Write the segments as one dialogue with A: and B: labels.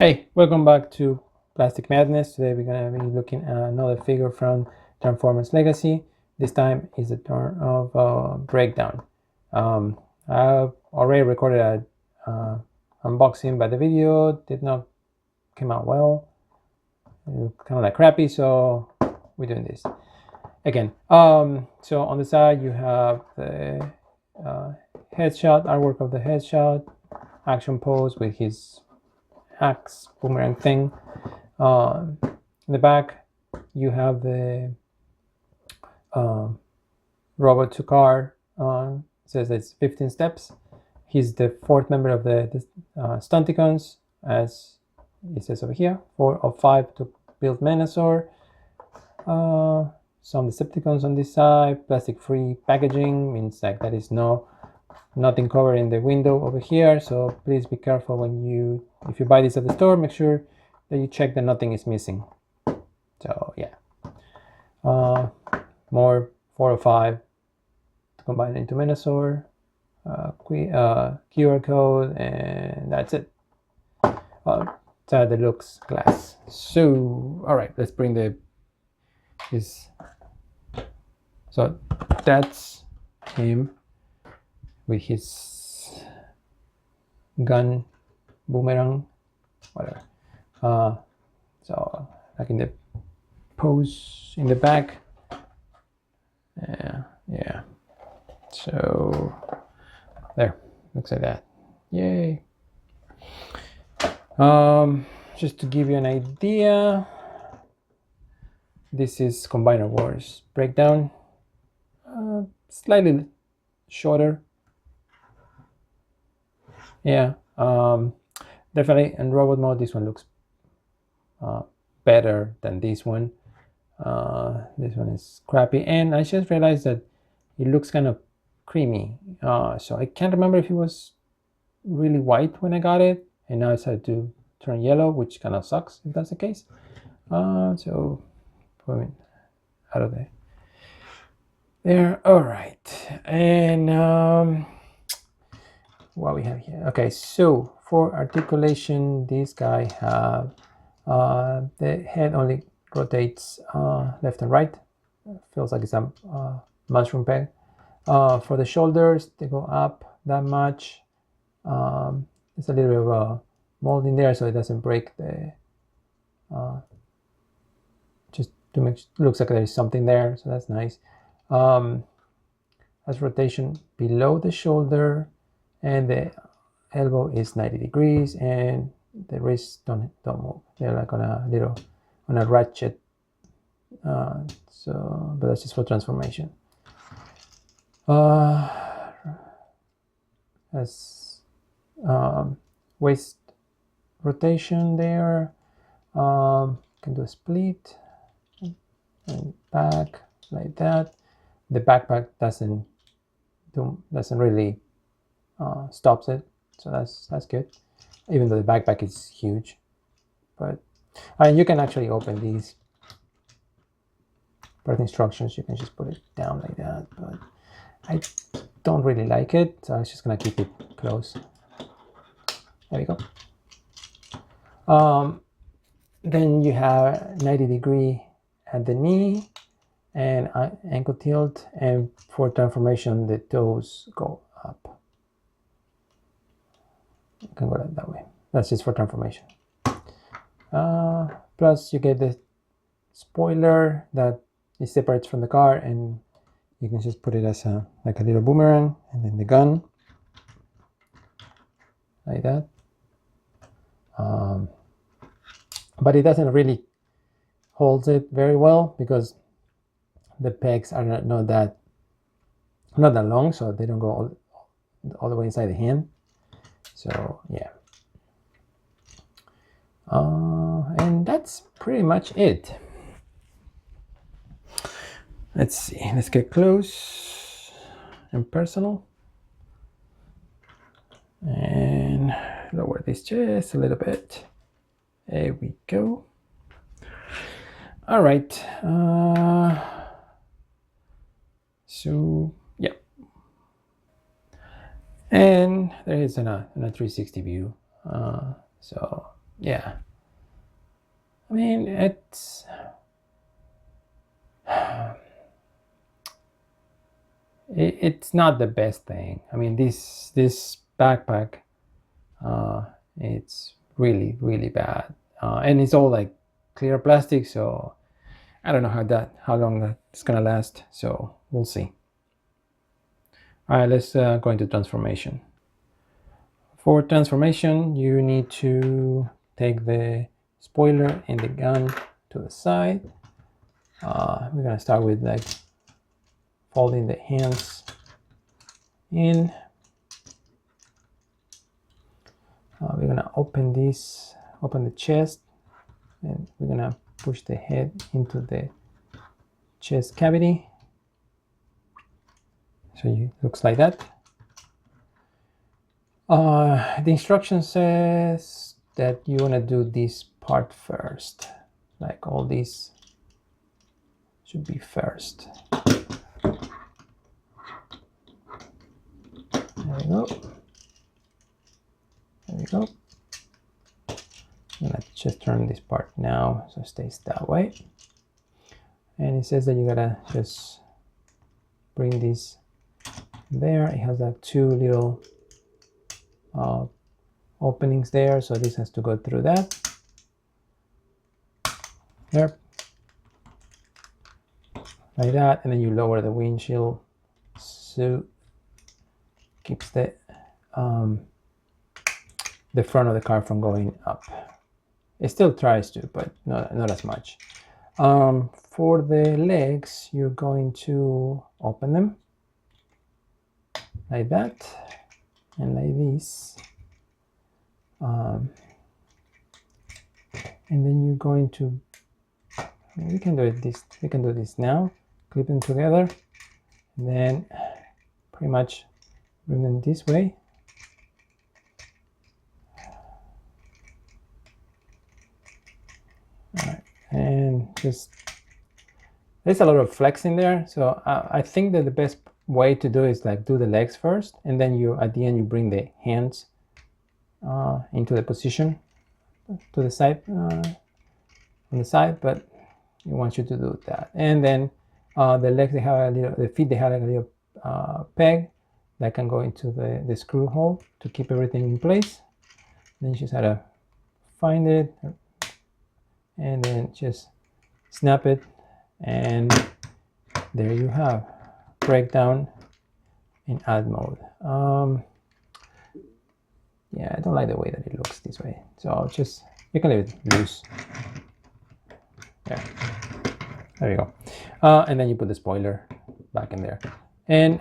A: Hey, welcome back to Plastic Madness. Today we're going to be looking at another figure from Transformers Legacy. This time is the turn of Breakdown. I've already recorded a unboxing, but the video did not come out well. It kind of like crappy, so we're doing this again. So on the side you have the headshot, artwork of the headshot, action pose with his axe boomerang thing. In the back, you have the robot to car. Says it's 15 steps. He's the fourth member of the Stunticons, as it says over here. 4 of 5 to build Menasor. Some Decepticons on this side. Plastic-free packaging means like that is nothing covered in the window over here. So please be careful when if you buy this at the store. Make sure that you check that nothing is missing. So yeah, more 4 or 5 to combine into Menasor, QR code, and that's it. The deluxe glass. So all right, let's bring this. So that's him with his gun, boomerang, whatever. So like in the pose in the back. Yeah. So there, looks like that. Yay. Just to give you an idea, this is Combiner Wars Breakdown. Slightly shorter. Yeah. Definitely in robot mode, this one looks better than this one. This one is crappy, and I just realized that it looks kind of creamy. So I can't remember if it was really white when I got it, and now it's had to turn yellow, which kind of sucks if that's the case. So put it out of there. All right, and what we have here. Okay, so for articulation, this guy have the head only rotates left and right. Feels like it's a mushroom peg. For the shoulders, they go up that much. There's a little bit of a mold in there so it doesn't break the just to make looks like there's something there, so that's nice. Has rotation below the shoulder, and the elbow is 90 degrees, and the wrists don't move. They're like on a ratchet. So but that's just for transformation. Has waist rotation there. Can do a split and back like that. The backpack doesn't really stops it, so that's good. Even though the backpack is huge, but you can actually open these birth instructions. You can just put it down like that, but I don't really like it, so I'm just gonna keep it close. There we go. Then you have 90 degree at the knee and ankle tilt, and for transformation the toes go up. You can go that way. That's just for transformation. Plus you get the spoiler that is separate from the car, and you can just put it as like a little boomerang, and then the gun like that. But it doesn't really hold it very well because the pegs are not that long, so they don't go all the way inside the hand. So yeah, and that's pretty much it. Let's see, let's get close and personal, and lower this just a little bit. There we go. All right, so yeah, and there is a 360 view. So yeah, I mean, it's not the best thing. I mean, this backpack, it's really really bad, and it's all like clear plastic, so I don't know how long that's gonna last, so we'll see. All right, let's go into transformation. For transformation, you need to take the spoiler and the gun to the side. We're gonna start with like folding the hands in. We're gonna open the chest, and we're gonna push the head into the chest cavity. So it looks like that. The instruction says that you want to do this part first, like all these should be first. There we go. There we go. I'm gonna just turn this part now so it stays that way. And it says that you gotta just bring this there. It has like two little openings there, so this has to go through that. There, like that, and then you lower the windshield so keeps the front of the car from going up. It still tries to, but not as much. For the legs, you're going to open them like that and like this, and then you're going to, we can do this now, clip them together, and then pretty much bring them this way. All right, and just, there's a lot of flex in there, so I think that the best way to do is like do the legs first, and then you at the end you bring the hands into the position to the side, on the side, but it wants you to do that. And then the legs, they have a little, the feet, they have like a little peg that can go into the screw hole to keep everything in place. Then you just have to find it and then just snap it, and there you have breakdown in ad mode. Yeah, I don't like the way that it looks this way, so just, you can leave it loose. Yeah, there you go. And then you put the spoiler back in there, and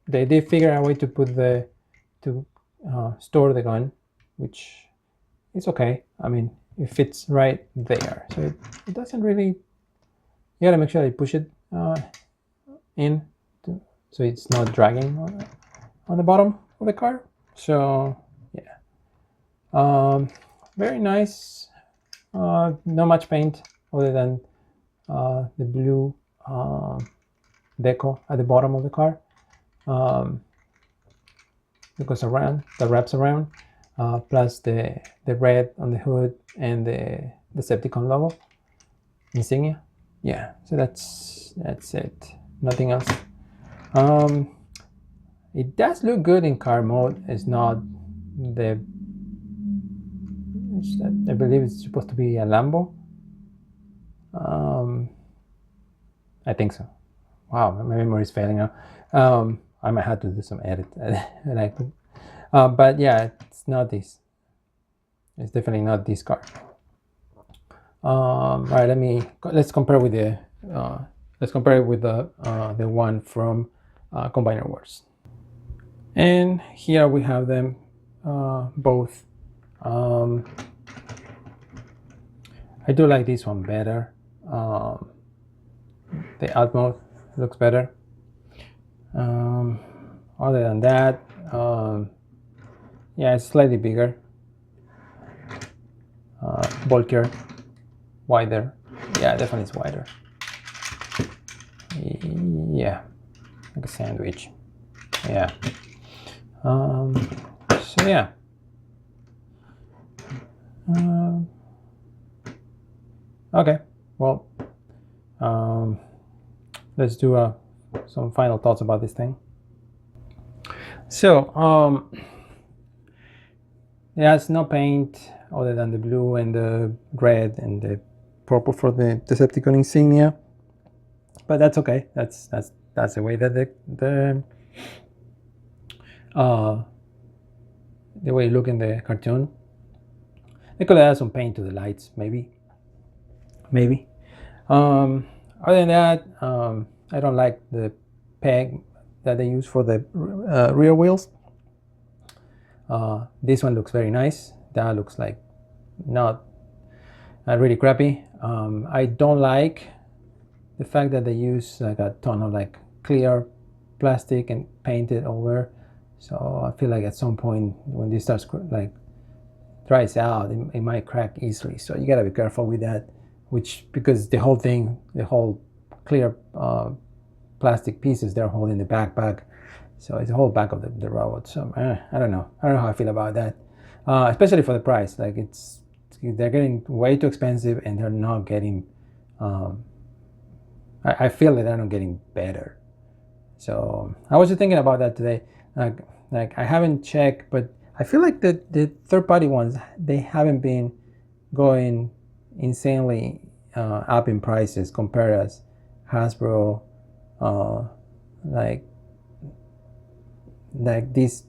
A: they did figure out a way to put store the gun, which is okay. I mean, it fits right there, so it doesn't really, you gotta make sure that you push it in so it's not dragging on the bottom of the car. So yeah, very nice. Not much paint other than the blue deco at the bottom of the car, that wraps around, plus the red on the hood and the Decepticon logo insignia. Yeah, so that's it, nothing else. It does look good in car mode. It's not I believe it's supposed to be a Lambo. I think so. Wow, my memory is failing now. I might have to do some edit. But yeah, it's not this. It's definitely not this car. All right, let's compare with the the one from Combiner Wars. And here we have them both. I do like this one better. The alt mode looks better. Other than that, yeah, it's slightly bigger, bulkier, wider. Yeah, definitely it's wider. Yeah, like a sandwich. Yeah. So yeah, Okay, well, let's do some final thoughts about this thing. So it has no paint other than the blue and the red and the purple for the Decepticon insignia, but that's okay. That's the way that the way you look in the cartoon. They could add some paint to the lights, maybe. Other than that, I don't like the peg that they use for the rear wheels. This one looks very nice. That looks like not really crappy. I don't like the fact that they use like a ton of like clear plastic and paint it over. So I feel like at some point when this starts like dries out, it might crack easily. So you gotta be careful with that. Which, because the whole thing, the whole clear plastic pieces, they're holding the backpack. So it's the whole back of the robot. So I don't know how I feel about that, especially for the price. Like they're getting way too expensive, and they're not getting. I feel that they're not getting better. So I was just thinking about that today. Like I haven't checked, but I feel like the third-party ones, they haven't been going insanely up in prices compared as Hasbro, like these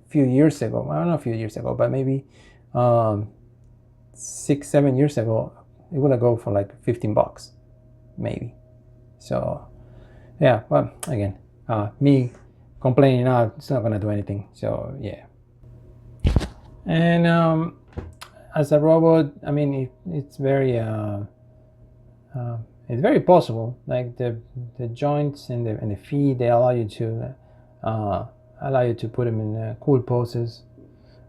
A: few years ago. I don't know, a few years ago, but maybe 6-7 years ago, it would go for like $15, maybe. So yeah, but again, me complaining now, it's not gonna do anything. So yeah. And as a robot, I mean, it's very possible. Like the joints and the feet, they allow you to put them in cool poses.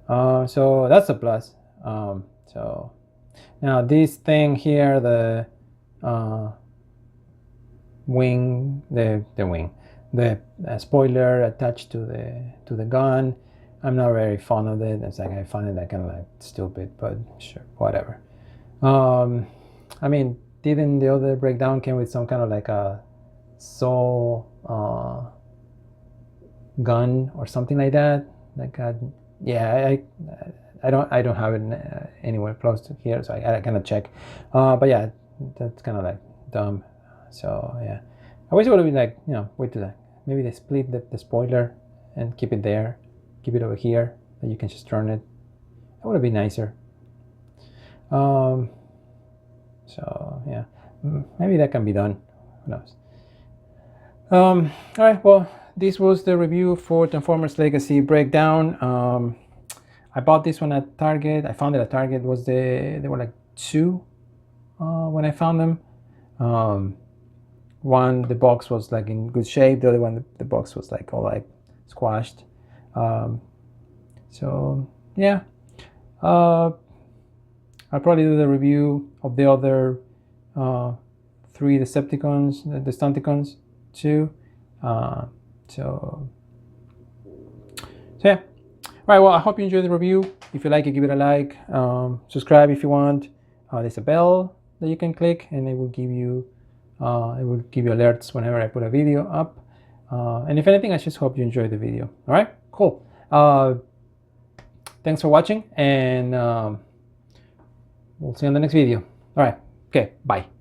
A: So that's a plus. So now this thing here, the wing, the spoiler attached to the gun, I'm not very fond of it. It's like I find it like kind of like stupid, but sure, whatever. I mean, didn't the other breakdown came with some kind of like a saw gun or something like that? Like yeah, I don't have it anywhere close to here, so I cannot check. But yeah, that's kind of like dumb. So yeah, I wish it would have been like, wait to that. Maybe they split the spoiler and keep it there, keep it over here, that you can just turn it. That would have been nicer. So yeah, maybe that can be done. Who knows? All right. Well, this was the review for Transformers Legacy Breakdown. I bought this one at Target. I found it at Target. They were like two when I found them. One, the box was like in good shape. The other one, the box was like all like squashed. So yeah, I'll probably do the review of the other 3 Decepticons, the Stunticons too. So yeah. All right, well, I hope you enjoyed the review. If you like it, give it a like. Subscribe if you want. There's a bell that you can click, and it will give you alerts whenever I put a video up. And if anything, I just hope you enjoyed the video. All right, cool. Thanks for watching, and we'll see you on the next video. All right, okay, bye.